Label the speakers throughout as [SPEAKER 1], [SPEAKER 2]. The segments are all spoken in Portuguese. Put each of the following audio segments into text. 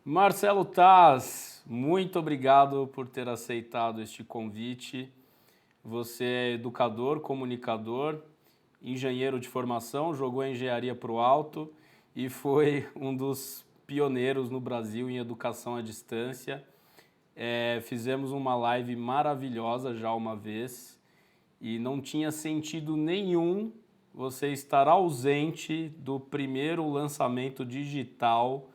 [SPEAKER 1] Marcelo Taz, muito obrigado por ter aceitado este convite. Você é educador, comunicador, engenheiro de formação, jogou a engenharia para o alto e foi um dos pioneiros no Brasil em educação à distância. Fizemos uma live maravilhosa já uma vez e não tinha sentido nenhum você estar ausente do primeiro lançamento digital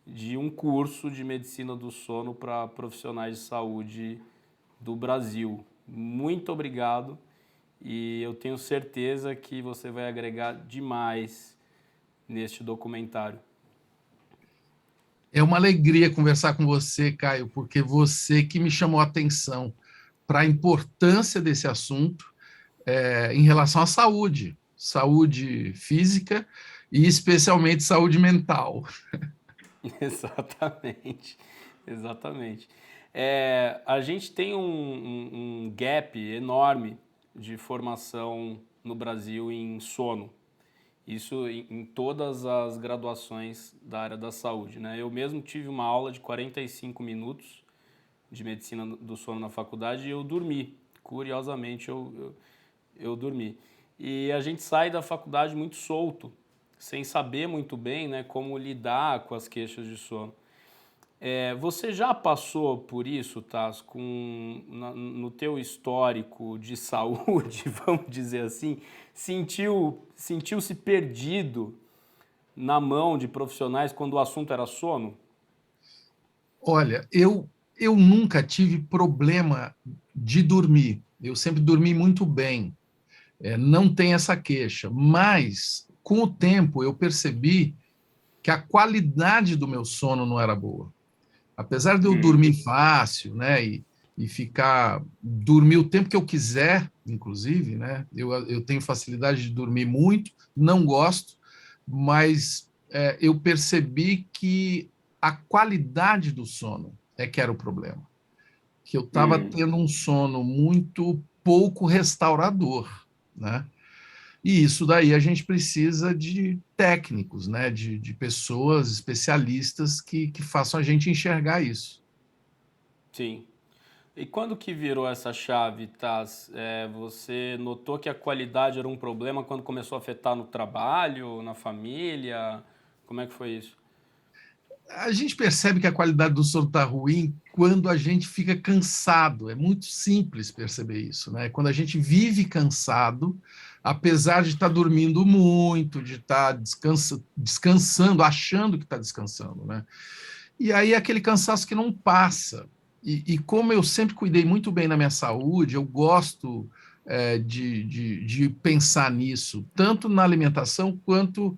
[SPEAKER 1] de um curso de medicina do sono para profissionais de saúde do Brasil. Muito obrigado e eu tenho certeza que você vai agregar demais neste documentário.
[SPEAKER 2] É uma alegria conversar com você, Caio, porque você que me chamou a atenção para a importância desse assunto em relação à saúde, saúde física e especialmente saúde mental.
[SPEAKER 1] Exatamente, exatamente. A gente tem um gap enorme de formação no Brasil em sono. Isso em todas as graduações da área da saúde, né? Eu mesmo tive uma aula de 45 minutos de medicina do sono na faculdade e eu dormi. Curiosamente, eu dormi. E a gente sai da faculdade muito solto, sem saber muito bem, né, como lidar com as queixas de sono. Você já passou por isso, Taz, no teu histórico de saúde, vamos dizer assim, sentiu-se perdido na mão de profissionais quando o assunto era sono?
[SPEAKER 2] Olha, eu nunca tive problema de dormir. Eu sempre dormi muito bem. Não tem essa queixa. Mas, com o tempo, eu percebi que a qualidade do meu sono não era boa. Apesar de eu dormir fácil, né, e ficar dormir o tempo que eu quiser, inclusive, né, eu tenho facilidade de dormir muito, não gosto, mas eu percebi que a qualidade do sono é que era o problema, que eu estava tendo um sono muito pouco restaurador, né? E isso daí a gente precisa de técnicos, né? De pessoas especialistas que façam a gente enxergar isso.
[SPEAKER 1] Sim. E quando que virou essa chave, Taz? Você notou que a qualidade era um problema quando começou a afetar no trabalho, na família? Como é que foi isso?
[SPEAKER 2] A gente percebe que a qualidade do sono está ruim quando a gente fica cansado. É muito simples perceber isso, né? Quando a gente vive cansado, apesar de estar dormindo muito, de estar descansando, achando que está descansando, né? E aí aquele cansaço que não passa. E como eu sempre cuidei muito bem da minha saúde, eu gosto de pensar nisso, tanto na alimentação quanto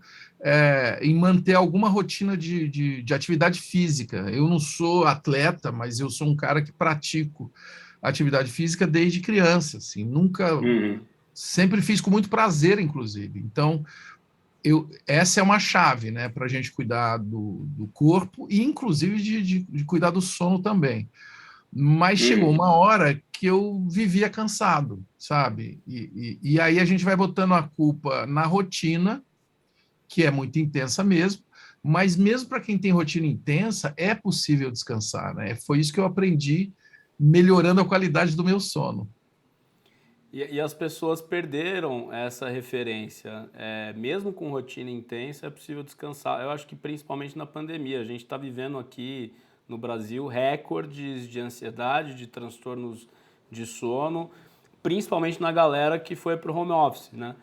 [SPEAKER 2] em manter alguma rotina de atividade física. Eu não sou atleta, mas eu sou um cara que pratico atividade física desde criança, assim, nunca,
[SPEAKER 1] Uhum.
[SPEAKER 2] sempre fiz com muito prazer, inclusive. Então, essa é uma chave, né, para a gente cuidar do corpo e, inclusive, de cuidar do sono também. Mas chegou
[SPEAKER 1] Uhum.
[SPEAKER 2] uma hora que eu vivia cansado, sabe? E aí a gente vai botando a culpa na rotina, que é muito intensa mesmo, mas mesmo para quem tem rotina intensa, é possível descansar, né? Foi isso que eu aprendi melhorando a qualidade do meu sono.
[SPEAKER 1] E as pessoas perderam essa referência. Mesmo com rotina intensa, é possível descansar. Eu acho que principalmente na pandemia. A gente está vivendo aqui no Brasil recordes de ansiedade, de transtornos de sono, principalmente na galera que foi para o home office, né?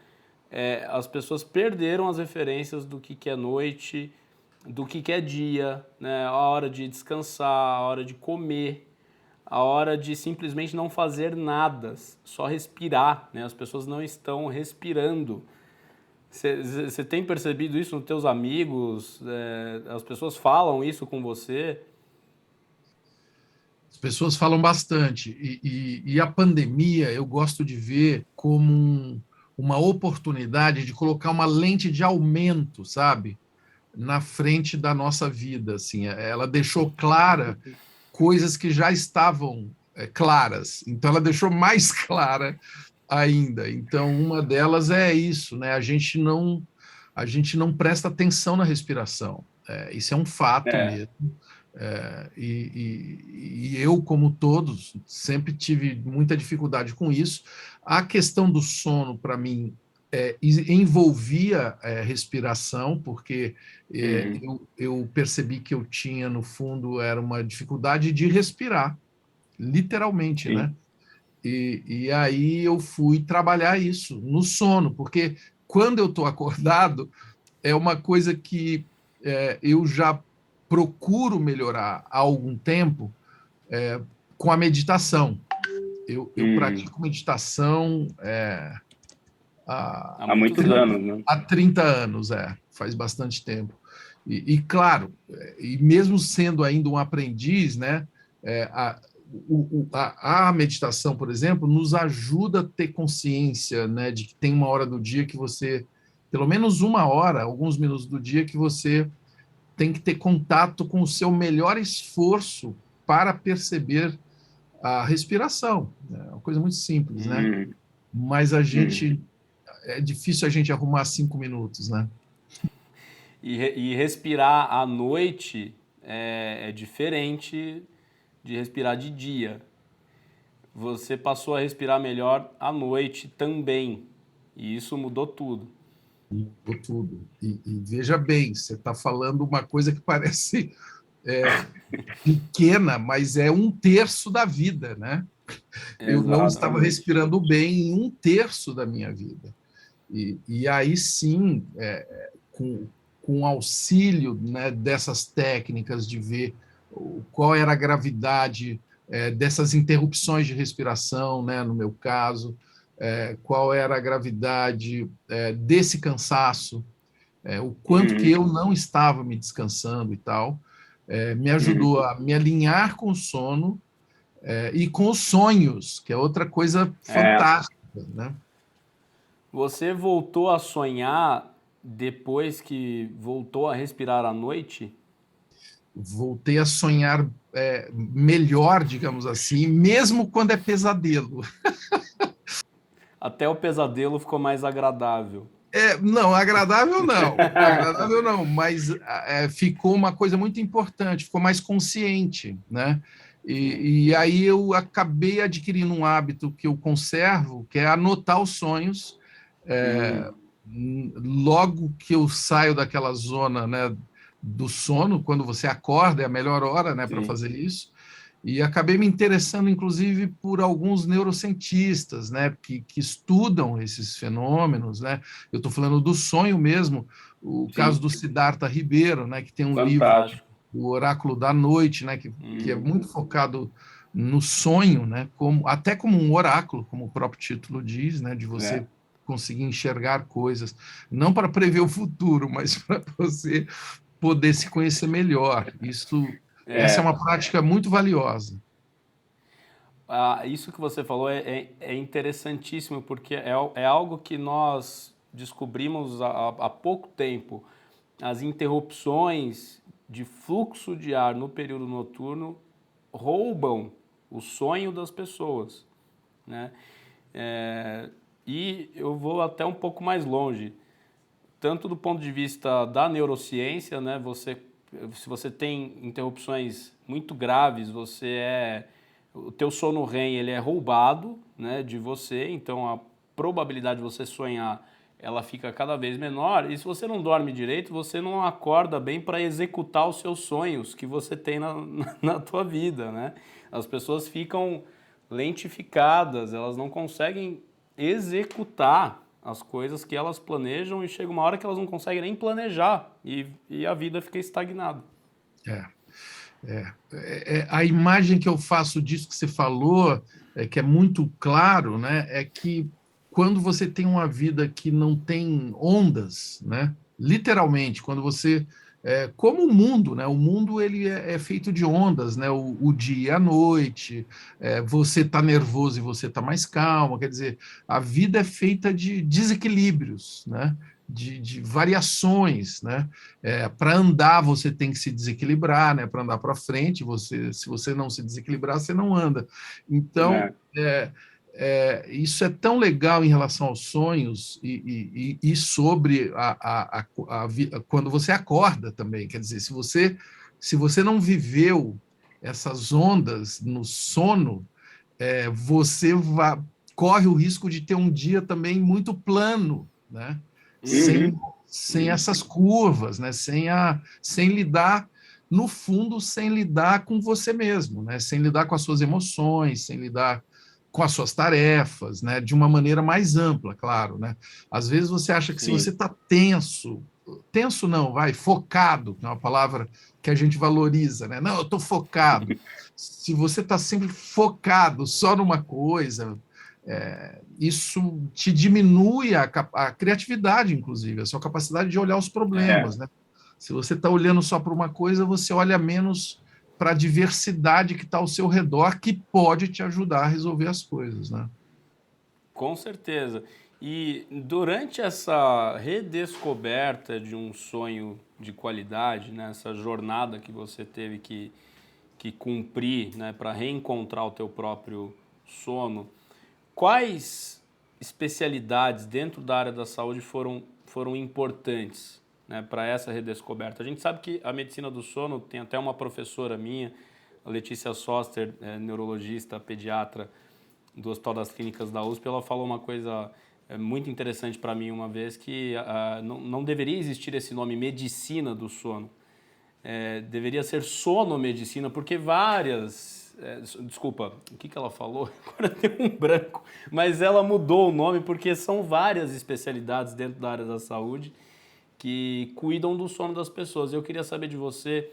[SPEAKER 1] As pessoas perderam as referências do que é noite, do que é dia, né? A hora de descansar, a hora de comer, a hora de simplesmente não fazer nada, só respirar, né? As pessoas não estão respirando. Você tem percebido isso nos teus amigos? As pessoas falam isso com você?
[SPEAKER 2] As pessoas falam bastante. E a pandemia eu gosto de ver como uma oportunidade de colocar uma lente de aumento, sabe? Na frente da nossa vida. Assim, ela deixou clara coisas que já estavam claras. Então, ela deixou mais clara ainda. Então, uma delas é isso, né? A gente não presta atenção na respiração. Isso é um fato mesmo. E eu, como todos, sempre tive muita dificuldade com isso. A questão do sono, para mim, envolvia respiração, porque
[SPEAKER 1] Uhum.
[SPEAKER 2] eu percebi que eu tinha, no fundo, era uma dificuldade de respirar, literalmente, né?
[SPEAKER 1] Sim.
[SPEAKER 2] E aí eu fui trabalhar isso no sono, porque quando eu estou acordado, é uma coisa que eu já procuro melhorar há algum tempo com a meditação. Eu
[SPEAKER 1] Uhum.
[SPEAKER 2] pratico meditação há,
[SPEAKER 1] Há
[SPEAKER 2] há,
[SPEAKER 1] muitos anos, né?
[SPEAKER 2] há 30 anos, faz bastante tempo. Claro, e mesmo sendo ainda um aprendiz, né, a meditação, por exemplo, nos ajuda a ter consciência, né, de que tem uma hora do dia que você, pelo menos uma hora, alguns minutos do dia, que você tem que ter contato com o seu melhor esforço para perceber a respiração. É uma coisa muito simples, né?
[SPEAKER 1] Uhum.
[SPEAKER 2] Mas a
[SPEAKER 1] Uhum.
[SPEAKER 2] gente é difícil a gente arrumar 5 minutos, né?
[SPEAKER 1] E respirar à noite é diferente de respirar de dia. Você passou a respirar melhor à noite também. E isso mudou tudo.
[SPEAKER 2] Mudou tudo. Veja bem, você está falando uma coisa que parece é, pequena, mas é um terço da vida, né? Eu não estava
[SPEAKER 1] Exatamente.
[SPEAKER 2] respirando bem em um terço da minha vida. E aí sim, com auxílio, né, dessas técnicas de ver qual era a gravidade dessas interrupções de respiração, né, no meu caso, qual era a gravidade desse cansaço, o quanto que
[SPEAKER 1] Uhum.
[SPEAKER 2] eu não estava me descansando e tal, me
[SPEAKER 1] Uhum.
[SPEAKER 2] ajudou a me alinhar com o sono e com os sonhos, que é outra coisa
[SPEAKER 1] É,
[SPEAKER 2] fantástica, né?
[SPEAKER 1] você voltou a sonhar depois que voltou a respirar à noite?
[SPEAKER 2] Voltei a sonhar melhor, digamos assim, mesmo quando é pesadelo.
[SPEAKER 1] Até o pesadelo ficou mais agradável.
[SPEAKER 2] Não, agradável não, mas ficou uma coisa muito importante, ficou mais consciente, né?
[SPEAKER 1] Sim.
[SPEAKER 2] E aí eu acabei adquirindo um hábito que eu conservo, que é anotar os sonhos. É,
[SPEAKER 1] Hum,
[SPEAKER 2] Logo que eu saio daquela zona, né, do sono, quando você acorda, é a melhor hora, né, para
[SPEAKER 1] sim.
[SPEAKER 2] fazer isso. E acabei me interessando, inclusive, por alguns neurocientistas, né, que estudam esses fenômenos, né. Eu estou falando do sonho mesmo, o caso
[SPEAKER 1] Sim.
[SPEAKER 2] do Siddhartha Ribeiro, né, que tem um livro,
[SPEAKER 1] Fantástico.
[SPEAKER 2] O Oráculo da Noite, né, que é
[SPEAKER 1] Uhum.
[SPEAKER 2] muito focado no sonho, né, até como um oráculo, como o próprio título diz, né, de
[SPEAKER 1] É.
[SPEAKER 2] você conseguir enxergar coisas, não para prever o futuro, mas para você poder se conhecer melhor. Essa é
[SPEAKER 1] É.
[SPEAKER 2] uma prática muito valiosa.
[SPEAKER 1] Isso que você falou é interessantíssimo, porque é algo que nós descobrimos há pouco tempo. As interrupções de fluxo de ar no período noturno roubam o sonho das pessoas, né? É, e eu vou até um pouco mais longe, tanto do ponto de vista da neurociência, né? Se você tem interrupções muito graves, o teu sono REM ele é roubado, né, de você, então a probabilidade de você sonhar ela fica cada vez menor. E se você não dorme direito, você não acorda bem para executar os seus sonhos que você tem na tua vida, né? As pessoas ficam lentificadas, elas não conseguem executar as coisas que elas planejam e chega uma hora que elas não conseguem nem planejar e a vida fica estagnada.
[SPEAKER 2] É, a imagem que eu faço disso que você falou, que é muito claro, né, é que quando você tem uma vida que não tem ondas, né, literalmente, quando você como o mundo, né? O mundo ele é feito de ondas, né? O dia e a noite, você está nervoso e você está mais calmo. Quer dizer, a vida é feita de desequilíbrios, né? De variações, né? Para andar você tem que se desequilibrar, né? Para andar para frente, se você não se desequilibrar, você não anda. Então,
[SPEAKER 1] É.
[SPEAKER 2] isso é tão legal em relação aos sonhos e sobre quando você acorda também. Quer dizer, se você se você não viveu essas ondas no sono, você corre o risco de ter um dia também muito plano, né? Sem,
[SPEAKER 3] Uhum.
[SPEAKER 2] sem essas curvas, né? Sem lidar, no fundo, sem lidar com você mesmo, né? Sem lidar com as suas emoções, sem lidar com as suas tarefas, né? De uma maneira mais ampla, claro, né? Às vezes você acha que se você
[SPEAKER 3] Sim.
[SPEAKER 2] está tenso, tenso não, vai, focado, que é uma palavra que a gente valoriza, né? Não, eu estou focado. Se você está sempre focado só numa coisa, isso te diminui a criatividade, inclusive, a sua capacidade de olhar os
[SPEAKER 3] É.
[SPEAKER 2] problemas, né? Se você está olhando só para uma coisa, você olha menos para a diversidade que está ao seu redor, que pode te ajudar a resolver as coisas, né?
[SPEAKER 1] Com certeza. E durante essa redescoberta de um sonho de qualidade, né, essa jornada que você teve que cumprir, né, para reencontrar o teu próprio sono, quais especialidades dentro da área da saúde foram importantes, né, para essa redescoberta? A gente sabe que a medicina do sono, tem até uma professora minha, a Letícia Soster, neurologista, pediatra, do Hospital das Clínicas da USP, ela falou uma coisa muito interessante para mim uma vez, que não deveria existir esse nome medicina do sono. Deveria ser sonomedicina, porque várias... desculpa, o que ela falou? Agora deu um branco. Mas ela mudou o nome porque são várias especialidades dentro da área da saúde que cuidam do sono das pessoas. Eu queria saber de você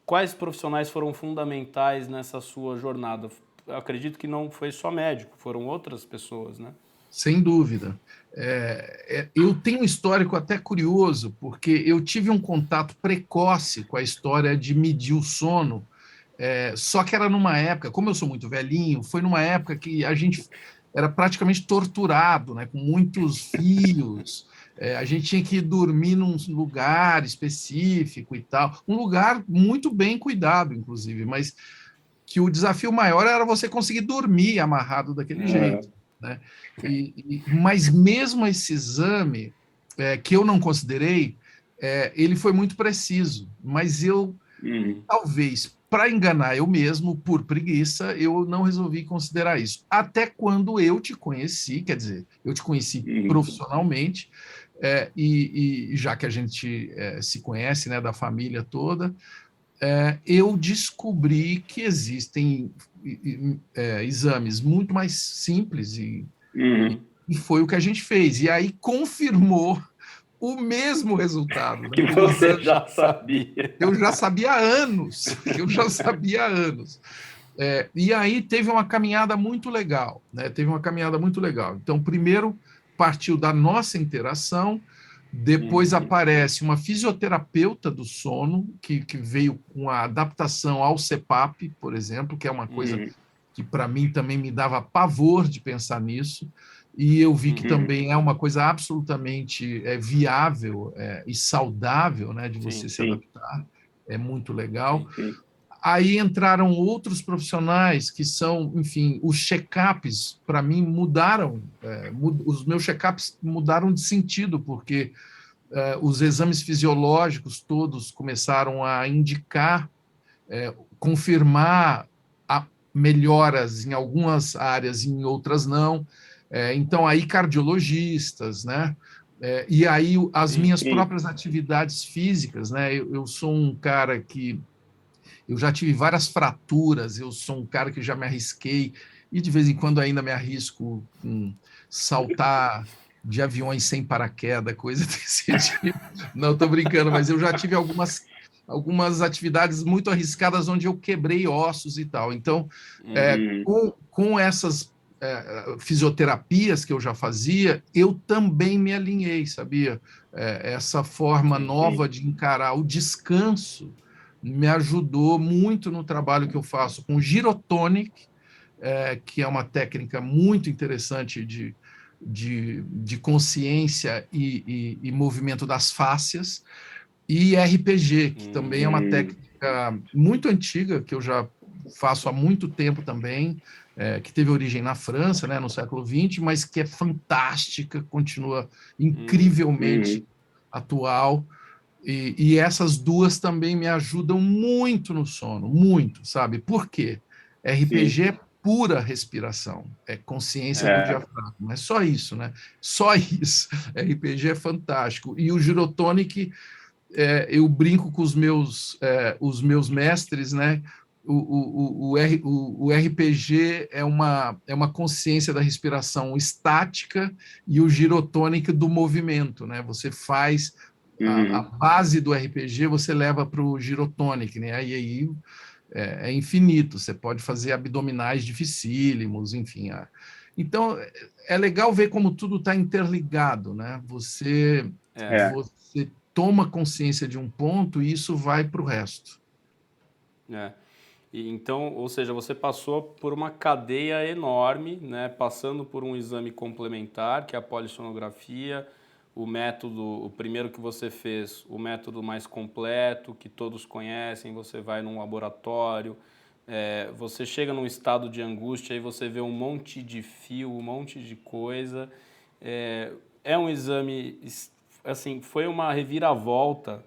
[SPEAKER 1] quais profissionais foram fundamentais nessa sua jornada. Eu acredito que não foi só médico, foram outras pessoas, né?
[SPEAKER 2] Sem dúvida. Eu tenho um histórico até curioso, porque eu tive um contato precoce com a história de medir o sono, só que era numa época, como eu sou muito velhinho, foi numa época que a gente era praticamente torturado, né, com muitos fios. A gente tinha que dormir num lugar específico e tal, um lugar muito bem cuidado, inclusive, mas que o desafio maior era você conseguir dormir amarrado daquele jeito, né? Mas mesmo esse exame, que eu não considerei, ele foi muito preciso, mas eu,
[SPEAKER 3] Uhum.
[SPEAKER 2] talvez, para enganar eu mesmo, por preguiça, eu não resolvi considerar isso. Até quando eu te conheci, quer dizer, eu te conheci
[SPEAKER 3] Uhum.
[SPEAKER 2] profissionalmente, e já que a gente se conhece, né, da família toda, eu descobri que existem exames muito mais simples
[SPEAKER 3] Uhum.
[SPEAKER 2] e foi o que a gente fez. E aí confirmou o mesmo resultado, né?
[SPEAKER 3] Que
[SPEAKER 2] O
[SPEAKER 3] você
[SPEAKER 2] exame
[SPEAKER 3] já
[SPEAKER 2] que
[SPEAKER 3] sabia.
[SPEAKER 2] eu já sabia há anos, que eu já sabia há anos. E aí teve uma caminhada muito legal, né? Teve uma caminhada muito legal. Então, primeiro partiu da nossa interação, depois
[SPEAKER 3] Uhum.
[SPEAKER 2] aparece uma fisioterapeuta do sono, que veio com a adaptação ao CPAP, por exemplo, que é uma coisa
[SPEAKER 3] Uhum.
[SPEAKER 2] que para mim também me dava pavor de pensar nisso, e eu vi que
[SPEAKER 3] Uhum.
[SPEAKER 2] também é uma coisa absolutamente viável e saudável, né, de
[SPEAKER 3] Sim,
[SPEAKER 2] você se
[SPEAKER 3] sim,
[SPEAKER 2] adaptar, é muito legal.
[SPEAKER 3] sim, sim.
[SPEAKER 2] Aí entraram outros profissionais que são, enfim, os check-ups, para mim, mudaram, os meus check-ups mudaram de sentido, porque os exames fisiológicos todos começaram a indicar, confirmar melhoras em algumas áreas e em outras não. Então, aí cardiologistas, né? E aí as
[SPEAKER 3] Sim,
[SPEAKER 2] minhas
[SPEAKER 3] sim.
[SPEAKER 2] próprias atividades físicas, né? Eu sou um cara que eu já tive várias fraturas, eu sou um cara que já me arrisquei, e de vez em quando ainda me arrisco em saltar de aviões sem paraquedas, coisa desse tipo. Não, estou brincando, mas eu já tive algumas atividades muito arriscadas onde eu quebrei ossos e tal. Então,
[SPEAKER 3] Uhum.
[SPEAKER 2] com essas fisioterapias que eu já fazia, eu também me alinhei, sabia? Essa forma
[SPEAKER 3] Sim,
[SPEAKER 2] nova
[SPEAKER 3] sim.
[SPEAKER 2] de encarar o descanso me ajudou muito no trabalho que eu faço com girotonic, que é uma técnica muito interessante de consciência e movimento das fáscias, e RPG, que também é uma
[SPEAKER 3] Uhum.
[SPEAKER 2] técnica muito antiga, que eu já faço há muito tempo também, que teve origem na França, né, no século XX, mas que é fantástica, continua
[SPEAKER 3] Uhum.
[SPEAKER 2] incrivelmente atual. E essas duas também me ajudam muito no sono, muito, sabe? Por quê? RPG
[SPEAKER 3] Sim.
[SPEAKER 2] é pura respiração, é consciência do
[SPEAKER 3] É.
[SPEAKER 2] diafragma, é só isso, né? Só isso. RPG é fantástico. E o Girotonic, eu brinco com os meus mestres, né? O RPG é uma consciência da respiração estática e o girotônica do movimento, né? Você faz a
[SPEAKER 3] Uhum.
[SPEAKER 2] base do RPG, você leva para o girotônico, né? Aí é infinito, você pode fazer abdominais dificílimos, enfim. Então, é legal ver como tudo está interligado, né?
[SPEAKER 3] É.
[SPEAKER 2] Você toma consciência de um ponto e isso vai para o resto.
[SPEAKER 1] É. E então, ou seja, você passou por uma cadeia enorme, né? Passando por um exame complementar, que é a polissonografia, o método, o primeiro que você fez, o método mais completo, que todos conhecem, você vai num laboratório, você chega num estado de angústia e você vê um monte de fio, um monte de coisa. É um exame, assim, foi uma reviravolta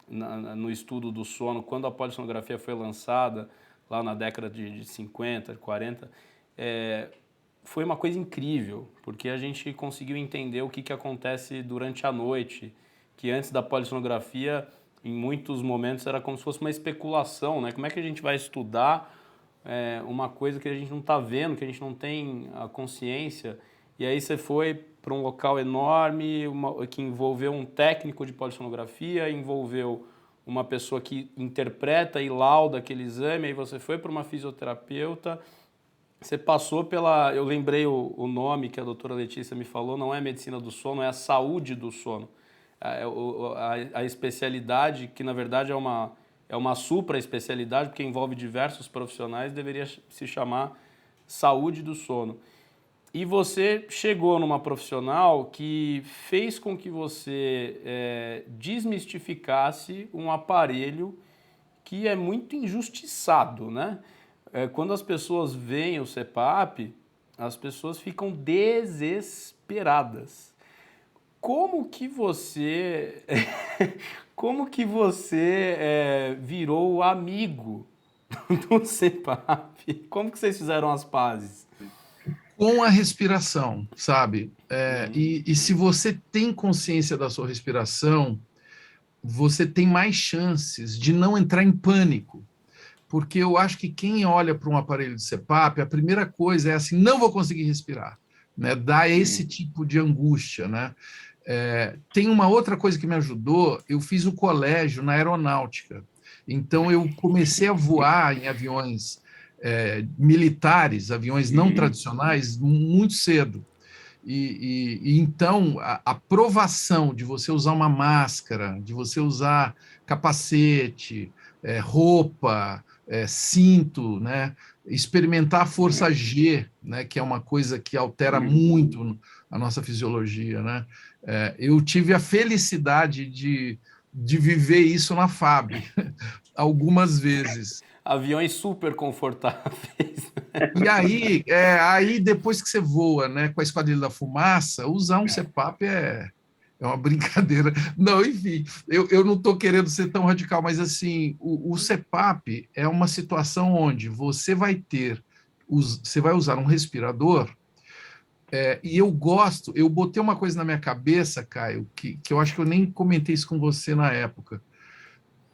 [SPEAKER 1] no estudo do sono, quando a polissonografia foi lançada, lá na década de 50, 40, foi uma coisa incrível, porque a gente conseguiu entender o que acontece durante a noite, que antes da polissonografia, em muitos momentos, era como se fosse uma especulação, né? Como é que a gente vai estudar uma coisa que a gente não está vendo, que a gente não tem a consciência? E aí você foi para um local enorme, que envolveu um técnico de polissonografia, envolveu uma pessoa que interpreta e lauda aquele exame, aí você foi para uma fisioterapeuta, você passou pela... Eu lembrei o nome que a doutora Letícia me falou, não é medicina do sono, é a saúde do sono. A especialidade, que na verdade é uma supra-especialidade, porque envolve diversos profissionais, deveria se chamar saúde do sono. E você chegou numa profissional que fez com que você desmistificasse um aparelho que é muito injustiçado, né? Quando as pessoas veem o CPAP, as pessoas ficam desesperadas. Como que você, como que você virou amigo do CPAP? Como que vocês fizeram as pazes?
[SPEAKER 2] Com a respiração, sabe? E se você tem consciência da sua respiração, você tem mais chances de não entrar em pânico. Porque eu acho que quem olha para um aparelho de CPAP, a primeira coisa é assim, não vou conseguir respirar, né? Dá esse tipo de angústia, né? Tem uma outra coisa que me ajudou, eu fiz o colégio na aeronáutica, então eu comecei a voar em aviões militares, aviões não tradicionais, muito cedo. E então a aprovação de você usar uma máscara, de você usar capacete, roupa, cinto, né? Experimentar a força G, né? Que é uma coisa que altera muito a nossa fisiologia, né? Eu tive a felicidade de viver isso na FAB algumas vezes.
[SPEAKER 1] Aviões super confortáveis.
[SPEAKER 2] E aí depois que você voa, né, com a Esquadrilha da Fumaça, usar um CPAP é uma brincadeira. Não, enfim, eu não estou querendo ser tão radical, mas assim, o CPAP é uma situação onde você você vai usar um respirador, e eu botei uma coisa na minha cabeça, Caio, que eu acho que eu nem comentei isso com você na época.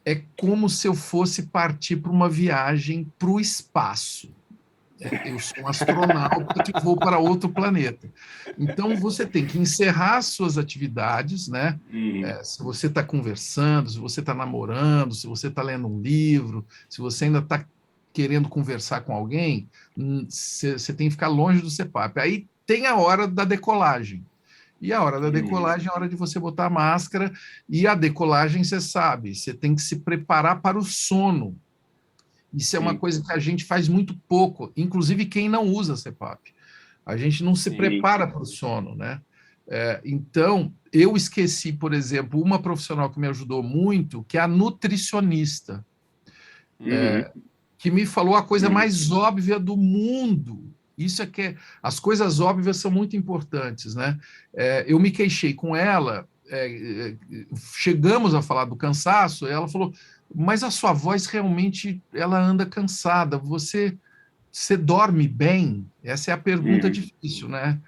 [SPEAKER 2] É como se eu fosse partir para uma viagem para o espaço. Eu sou um astronauta que vou para outro planeta. Então, você tem que encerrar as suas atividades, né? Se você está conversando, se você está namorando, se você está lendo um livro, se você ainda está querendo conversar com alguém, você tem que ficar longe do CPAP. Aí tem a hora da decolagem. E a hora da decolagem é a hora de você botar a máscara, e a decolagem, você sabe, você tem que se preparar para o sono. Isso é uma coisa que a gente faz muito pouco, inclusive quem não usa CPAP. A gente não se prepara para o sono, né? Então, eu esqueci, por exemplo, uma profissional que me ajudou muito, que é a nutricionista, que me falou a coisa mais óbvia do mundo. Isso é que as coisas óbvias são muito importantes, né? Eu me queixei com ela chegamos a falar do cansaço, ela falou, mas a sua voz realmente ela anda cansada, você dorme bem? Essa é a pergunta difícil, né?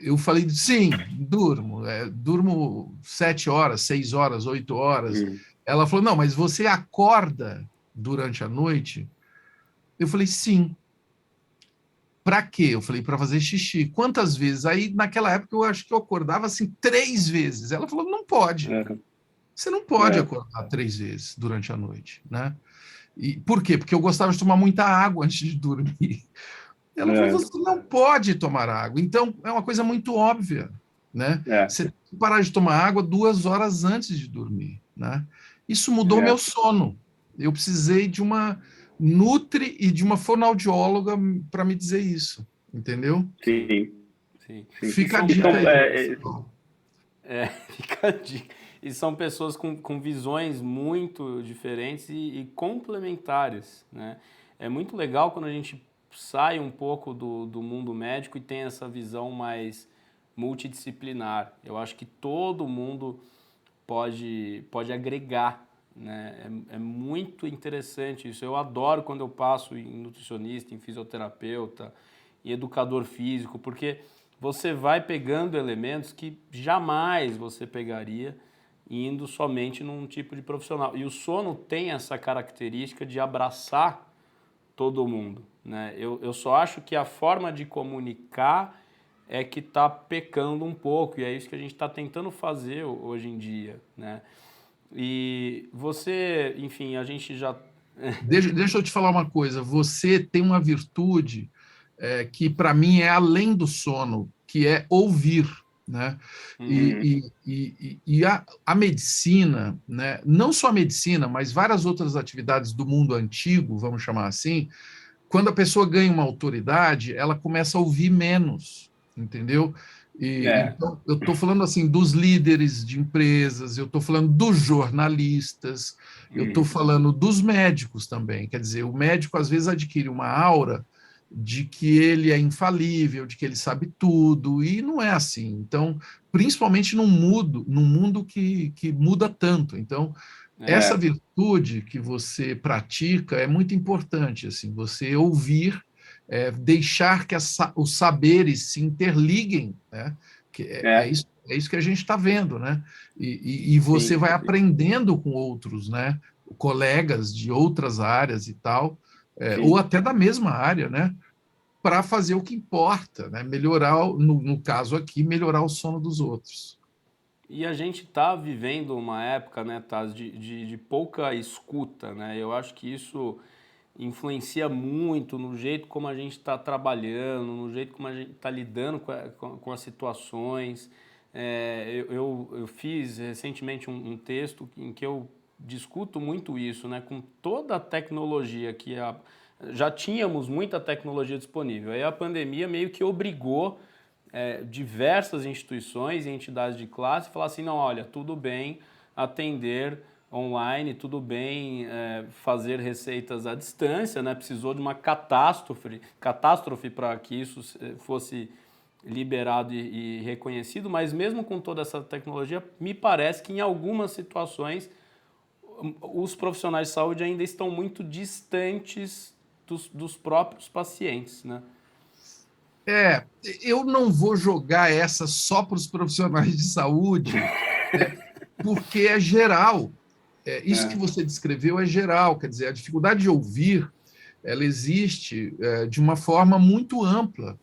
[SPEAKER 2] Eu falei, sim, durmo 7 horas, 6 horas, 8 horas. Ela falou, não, mas você acorda durante a noite? Eu falei, sim. Para quê? Eu falei, para fazer xixi. Quantas vezes? Aí, naquela época, eu acho que eu acordava assim 3 vezes. Ela falou, não pode. Você não pode acordar 3 vezes durante a noite, né? E por quê? Porque eu gostava de tomar muita água antes de dormir. Ela falou, você não pode tomar água. Então, é uma coisa muito óbvia, né? Você tem que parar de tomar água 2 horas antes de dormir, né? Isso mudou meu sono. Eu precisei de uma nutri e de uma fonoaudióloga para me dizer isso, entendeu?
[SPEAKER 3] Sim.
[SPEAKER 2] Fica a dica aí.
[SPEAKER 1] Fica a dica. E são pessoas com visões muito diferentes e complementares, né? É muito legal quando a gente sai um pouco do mundo médico e tem essa visão mais multidisciplinar. Eu acho que todo mundo pode agregar, né? É muito interessante isso. Eu adoro quando eu passo em nutricionista, em fisioterapeuta, em educador físico, porque você vai pegando elementos que jamais você pegaria indo somente num tipo de profissional. E o sono tem essa característica de abraçar todo mundo, né? Eu só acho que a forma de comunicar é que está pecando um pouco, e é isso que a gente está tentando fazer hoje em dia, né? E você, enfim, a gente já...
[SPEAKER 2] Deixa eu te falar uma coisa, você tem uma virtude que para mim é além do sono, que é ouvir, né? E a medicina, né? Não só a medicina, mas várias outras atividades do mundo antigo, vamos chamar assim, quando a pessoa ganha uma autoridade, ela começa a ouvir menos, entendeu? Então, eu estou falando assim dos líderes de empresas, eu estou falando dos jornalistas, eu estou falando dos médicos também. Quer dizer, o médico às vezes adquire uma aura de que ele é infalível, de que ele sabe tudo, e não é assim. Então, principalmente num mundo que muda tanto. Então, essa virtude que você pratica é muito importante, assim, você ouvir, deixar que os saberes se interliguem, né? Que é isso que a gente está vendo, né? E você vai aprendendo com outros, né? Colegas de outras áreas e tal, ou até da mesma área, né? Para fazer o que importa, né? Melhorar, no caso aqui, melhorar o sono dos outros.
[SPEAKER 1] E a gente está vivendo uma época, né, Taz, de pouca escuta, né? Eu acho que isso influencia muito no jeito como a gente está trabalhando, no jeito como a gente está lidando com as situações. Eu fiz recentemente um texto em que eu discuto muito isso, né? Com toda a tecnologia já tínhamos muita tecnologia disponível. Aí a pandemia meio que obrigou diversas instituições e entidades de classe falar assim, não, olha, tudo bem atender online, tudo bem fazer receitas à distância, né? Precisou de uma catástrofe para que isso fosse liberado e reconhecido, mas mesmo com toda essa tecnologia, me parece que em algumas situações os profissionais de saúde ainda estão muito distantes dos próprios pacientes, né?
[SPEAKER 2] Eu não vou jogar essa só para os profissionais de saúde, porque é geral. Isso que você descreveu é geral, quer dizer, a dificuldade de ouvir, ela existe de uma forma muito ampla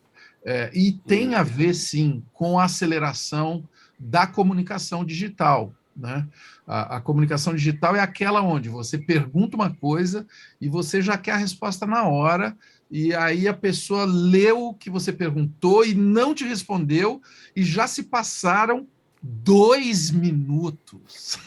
[SPEAKER 2] e tem a ver, sim, com a aceleração da comunicação digital, né? A comunicação digital é aquela onde você pergunta uma coisa e você já quer a resposta na hora, e aí a pessoa leu o que você perguntou e não te respondeu, e já se passaram 2 minutos.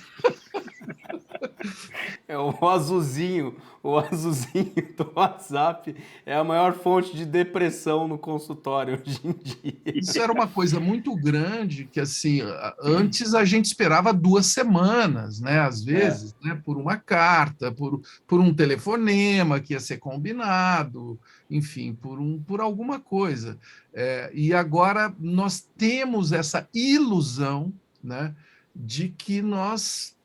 [SPEAKER 1] O azulzinho do WhatsApp é a maior fonte de depressão no consultório hoje em dia.
[SPEAKER 2] Isso era uma coisa muito grande que, assim, antes a gente esperava 2 semanas, né? Às vezes, né? Por uma carta, por um telefonema que ia ser combinado, enfim, por alguma coisa. E agora nós temos essa ilusão, né? de que nós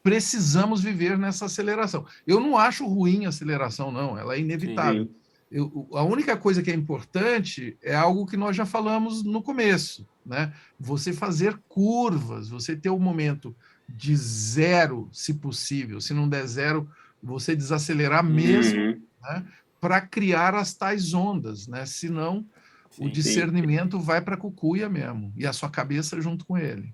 [SPEAKER 2] precisamos viver nessa aceleração. Eu não acho ruim a aceleração, não, ela é inevitável.
[SPEAKER 3] Sim.
[SPEAKER 2] A única coisa que é importante é algo que nós já falamos no começo, né? Você fazer curvas, você ter um momento de zero, se possível. Se não der zero, você desacelerar mesmo,
[SPEAKER 3] Uhum.
[SPEAKER 2] né? Para criar as tais ondas, né? Senão o
[SPEAKER 1] Sim.
[SPEAKER 2] discernimento vai para a cucuia mesmo, e a sua cabeça junto com ele.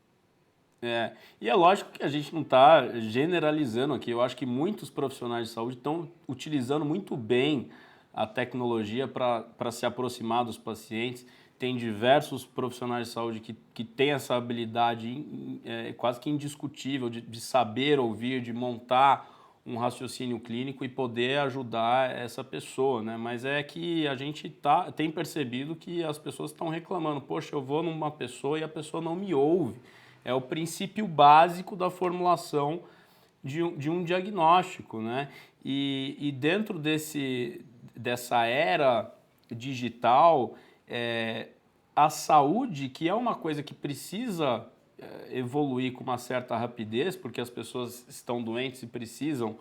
[SPEAKER 1] E é lógico que a gente não está generalizando aqui. Eu acho que muitos profissionais de saúde estão utilizando muito bem a tecnologia para se aproximar dos pacientes. Tem diversos profissionais de saúde que têm essa habilidade quase que indiscutível de saber ouvir, de montar um raciocínio clínico e poder ajudar essa pessoa, né? Mas é que a gente tem percebido que as pessoas estão reclamando. Poxa, eu vou numa pessoa e a pessoa não me ouve. É o princípio básico da formulação de um diagnóstico, né? E dentro dessa era digital, a saúde, que é uma coisa que precisa evoluir com uma certa rapidez, porque as pessoas estão doentes e precisam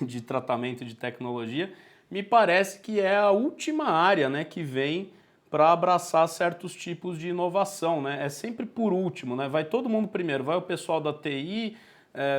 [SPEAKER 1] de tratamento de tecnologia, me parece que é a última área, né, que vem para abraçar certos tipos de inovação, né? É sempre por último, né? Vai todo mundo primeiro, vai o pessoal da TI,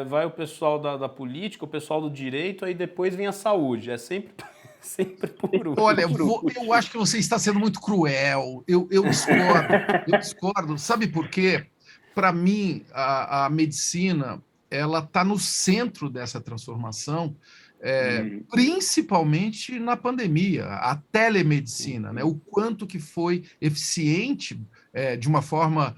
[SPEAKER 1] vai o pessoal da política, o pessoal do direito, aí depois vem a saúde. É sempre, sempre por
[SPEAKER 2] Olha,
[SPEAKER 1] último.
[SPEAKER 2] eu acho que você está sendo muito cruel. Eu discordo. Eu discordo. Sabe por quê? Para mim, a medicina ela está no centro dessa transformação,
[SPEAKER 3] Uhum.
[SPEAKER 2] principalmente na pandemia, a telemedicina, né?
[SPEAKER 3] Uhum.
[SPEAKER 2] O quanto que foi eficiente, de uma forma,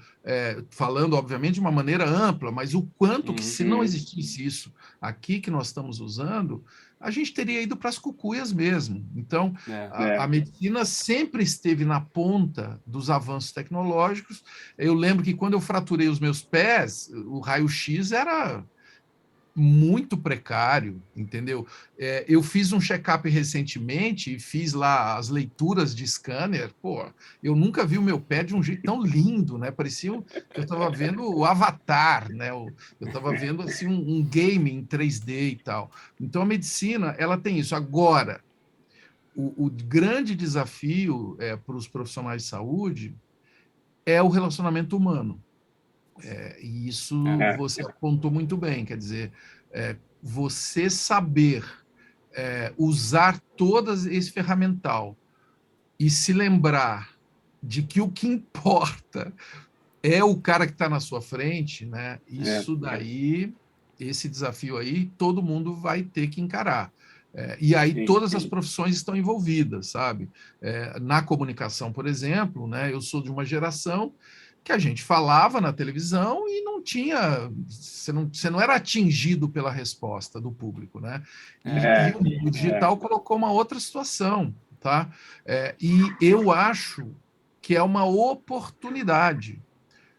[SPEAKER 2] falando, obviamente, de uma maneira ampla, mas o quanto que, se não
[SPEAKER 3] Uhum.
[SPEAKER 2] existisse isso aqui que nós estamos usando, a gente teria ido para as cucuias mesmo. Então, a medicina sempre esteve na ponta dos avanços tecnológicos. Eu lembro que quando eu fraturei os meus pés, o raio-x era muito precário, entendeu? Eu fiz um check-up recentemente e fiz lá as leituras de scanner. Pô, eu nunca vi o meu pé de um jeito tão lindo, né? Parecia que eu estava vendo o Avatar, né? Eu estava vendo assim um game em 3D e tal. Então a medicina ela tem isso. Agora, o grande desafio para os profissionais de saúde é o relacionamento humano. E isso você apontou muito bem, quer dizer, você saber usar todo esse ferramental e se lembrar de que o que importa é o cara que está na sua frente, né? Isso daí, esse desafio aí, todo mundo vai ter que encarar. E aí
[SPEAKER 3] Sim.
[SPEAKER 2] todas as profissões estão envolvidas, sabe? Na comunicação, por exemplo, né? Eu sou de uma geração que a gente falava na televisão e não tinha, você não era atingido pela resposta do público, né? E o mundo digital colocou uma outra situação, tá? E eu acho que é uma oportunidade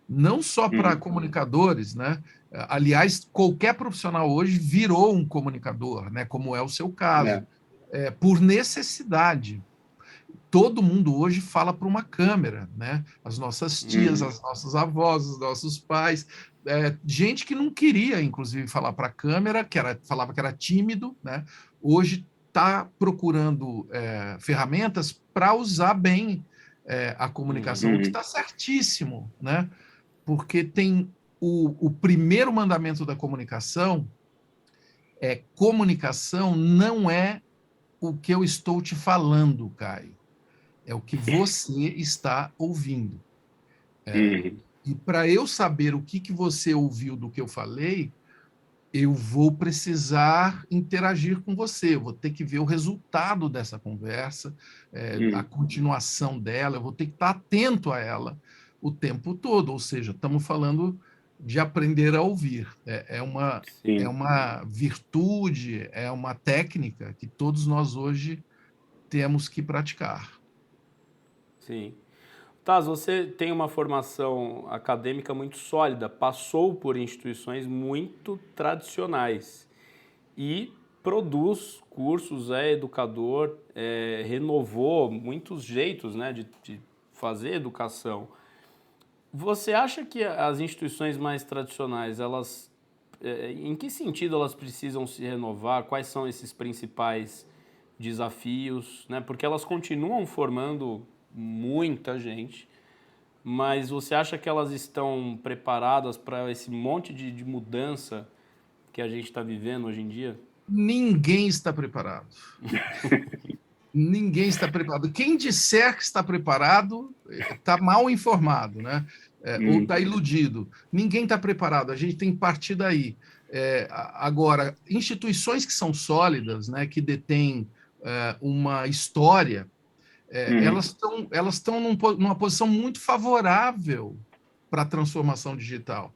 [SPEAKER 2] não só para comunicadores, né? Aliás, qualquer profissional hoje virou um comunicador, né? Como é o seu caso, por necessidade. Todo mundo hoje fala para uma câmera, né? As nossas tias, as nossas avós, os nossos pais, gente que não queria, inclusive, falar para a câmera, falava que era tímido, né? Hoje está procurando ferramentas para usar bem a comunicação, o que está certíssimo, né? Porque tem o primeiro mandamento da comunicação não é o que eu estou te falando, Caio, é o que você está ouvindo.
[SPEAKER 3] Uhum.
[SPEAKER 2] E para eu saber o que você ouviu do que eu falei, eu vou precisar interagir com você, eu vou ter que ver o resultado dessa conversa, a continuação dela, eu vou ter que estar atento a ela o tempo todo, ou seja, estamos falando de aprender a ouvir. É
[SPEAKER 3] Sim.
[SPEAKER 2] uma virtude, é uma técnica que todos nós hoje temos que praticar.
[SPEAKER 1] Sim. Taz, você tem uma formação acadêmica muito sólida, passou por instituições muito tradicionais e produz cursos, é educador, renovou muitos jeitos, né, de fazer educação. Você acha que as instituições mais tradicionais, elas, em que sentido elas precisam se renovar? Quais são esses principais desafios, né? Porque elas continuam formando muita gente, mas você acha que elas estão preparadas para esse monte de mudança que a gente está vivendo hoje em dia?
[SPEAKER 2] Ninguém está preparado. Ninguém está preparado. Quem disser que está preparado está mal informado, né? Ou está iludido. Ninguém está preparado. A gente tem que partir daí. Agora, instituições que são sólidas, né, que detêm uma história, elas estão numa posição muito favorável para a transformação digital,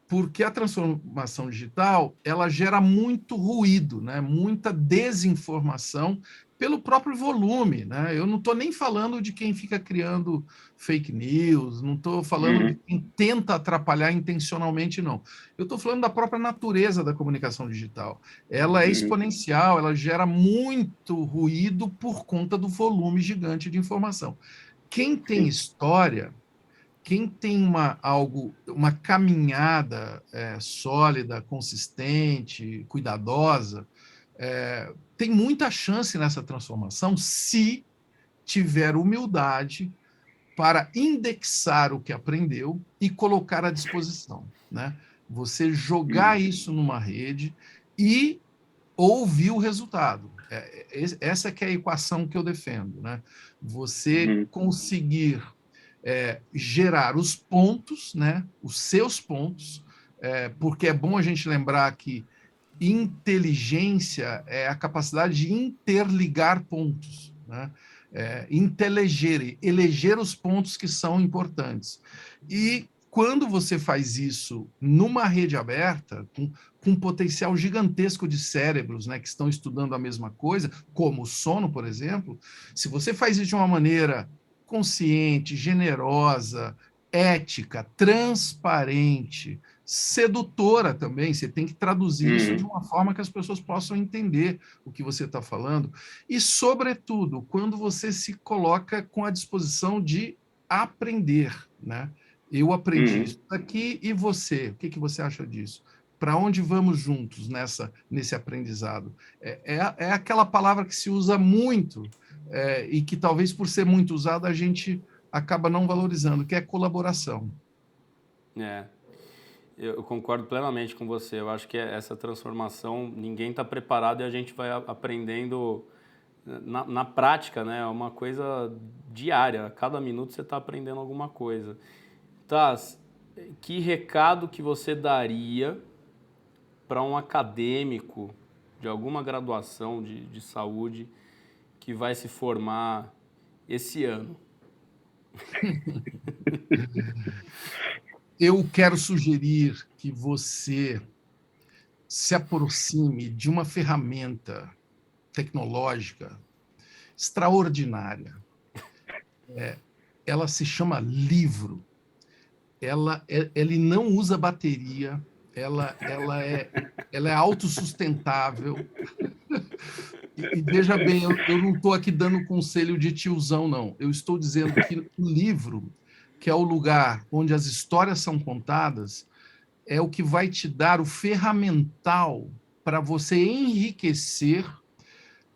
[SPEAKER 2] porque a transformação digital ela gera muito ruído, né? Muita desinformação pelo próprio volume, né? Eu não estou nem falando de quem fica criando fake news, não estou falando de quem tenta atrapalhar intencionalmente, não. Eu estou falando da própria natureza da comunicação digital. Ela é exponencial, ela gera muito ruído por conta do volume gigante de informação. Quem tem história, quem tem uma caminhada sólida, consistente, cuidadosa, tem muita chance nessa transformação se tiver humildade para indexar o que aprendeu e colocar à disposição, né? Você jogar isso numa rede e ouvir o resultado. Essa que é a equação que eu defendo, né? Você conseguir gerar os pontos, né, os seus pontos, porque é bom a gente lembrar que inteligência é a capacidade de interligar pontos, né? Eleger os pontos que são importantes. E quando você faz isso numa rede aberta, com um potencial gigantesco de cérebros, né, que estão estudando a mesma coisa, como o sono, por exemplo, se você faz isso de uma maneira consciente, generosa, ética, transparente, sedutora também. Você tem que traduzir isso de uma forma que as pessoas possam entender o que você está falando. E, sobretudo, quando você se coloca com a disposição de aprender, né? Eu aprendi isso aqui e você, o que você acha disso? Para onde vamos juntos nesse aprendizado? É aquela palavra que se usa muito e que talvez por ser muito usada a gente acaba não valorizando, que é colaboração.
[SPEAKER 1] Eu concordo plenamente com você. Eu acho que essa transformação, ninguém está preparado e a gente vai aprendendo na prática, né? É uma coisa diária. A cada minuto você está aprendendo alguma coisa. Taz, que recado que você daria para um acadêmico de alguma graduação de saúde que vai se formar esse ano?
[SPEAKER 2] Eu quero sugerir que você se aproxime de uma ferramenta tecnológica extraordinária. Ela se chama livro. Ele não usa bateria, ela é autossustentável. E veja bem, eu não estou aqui dando conselho de tiozão, não. Eu estou dizendo que o livro, que é o lugar onde as histórias são contadas, é o que vai te dar o ferramental para você enriquecer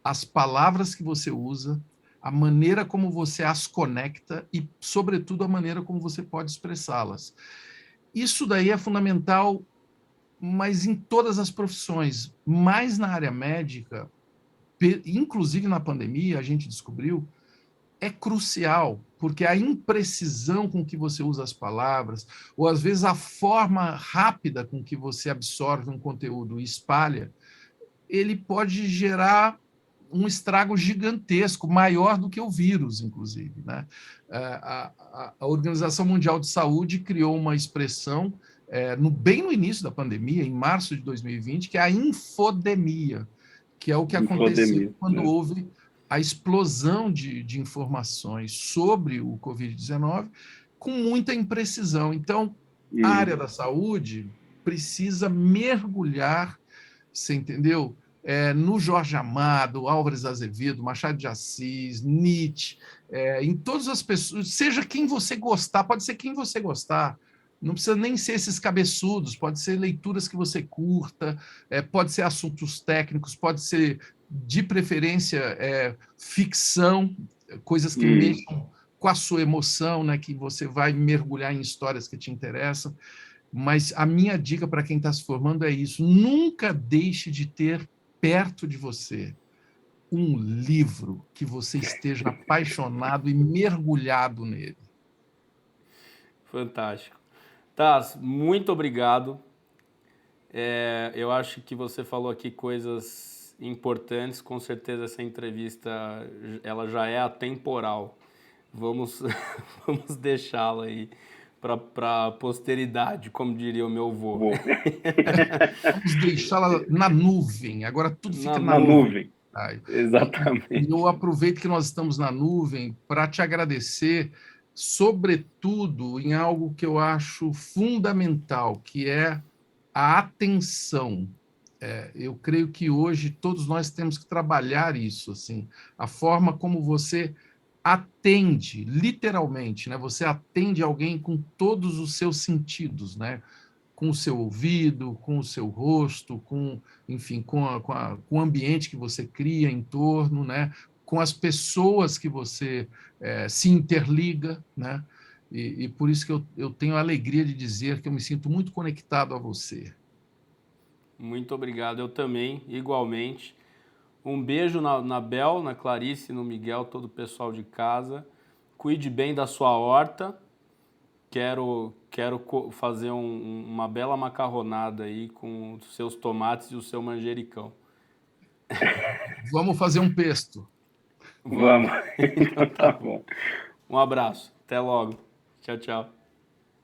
[SPEAKER 2] as palavras que você usa, a maneira como você as conecta e, sobretudo, a maneira como você pode expressá-las. Isso daí é fundamental, mas em todas as profissões, mais na área médica, inclusive na pandemia, a gente descobriu, é crucial, porque a imprecisão com que você usa as palavras, ou às vezes a forma rápida com que você absorve um conteúdo e espalha, ele pode gerar um estrago gigantesco, maior do que o vírus, inclusive, né? A Organização Mundial de Saúde criou uma expressão bem no início da pandemia, em março de 2020, que é a infodemia, que é o que aconteceu quando houve a explosão de informações sobre o Covid-19 com muita imprecisão. Então, a área da saúde precisa mergulhar, você entendeu? no Jorge Amado, Álvares Azevedo, Machado de Assis, Nietzsche, em todas as pessoas, seja quem você gostar, pode ser quem você gostar, não precisa nem ser esses cabeçudos, pode ser leituras que você curta, pode ser assuntos técnicos, pode ser, de preferência, ficção, coisas que mexam com a sua emoção, né, que você vai mergulhar em histórias que te interessam. Mas a minha dica para quem está se formando é isso: nunca deixe de ter perto de você um livro que você esteja apaixonado e mergulhado nele.
[SPEAKER 1] Fantástico. Taz, muito obrigado. Eu acho que você falou aqui coisas importantes. Com certeza essa entrevista ela já é atemporal. Vamos, vamos deixá-la aí para a posteridade, como diria o meu avô.
[SPEAKER 2] Vamos deixá-la na nuvem. Agora tudo fica
[SPEAKER 1] Na
[SPEAKER 3] nuvem.
[SPEAKER 2] Exatamente. Eu aproveito que nós estamos na nuvem para te agradecer, sobretudo em algo que eu acho fundamental, que é a atenção. Eu creio que hoje todos nós temos que trabalhar isso, assim, a forma como você atende, literalmente, né? Você atende alguém com todos os seus sentidos, né? Com o seu ouvido, com o seu rosto, enfim, com o ambiente que você cria em torno, né? Com as pessoas que você se interliga, né? E por isso que eu tenho a alegria de dizer que eu me sinto muito conectado a você.
[SPEAKER 1] Muito obrigado, eu também, igualmente. Um beijo na Bel, na Clarice, no Miguel, todo o pessoal de casa. Cuide bem da sua horta. Quero fazer uma bela macarronada aí com os seus tomates e o seu manjericão.
[SPEAKER 2] Vamos fazer um pesto.
[SPEAKER 3] Vamos. Então tá bom.
[SPEAKER 1] Um abraço. Até logo. Tchau, tchau.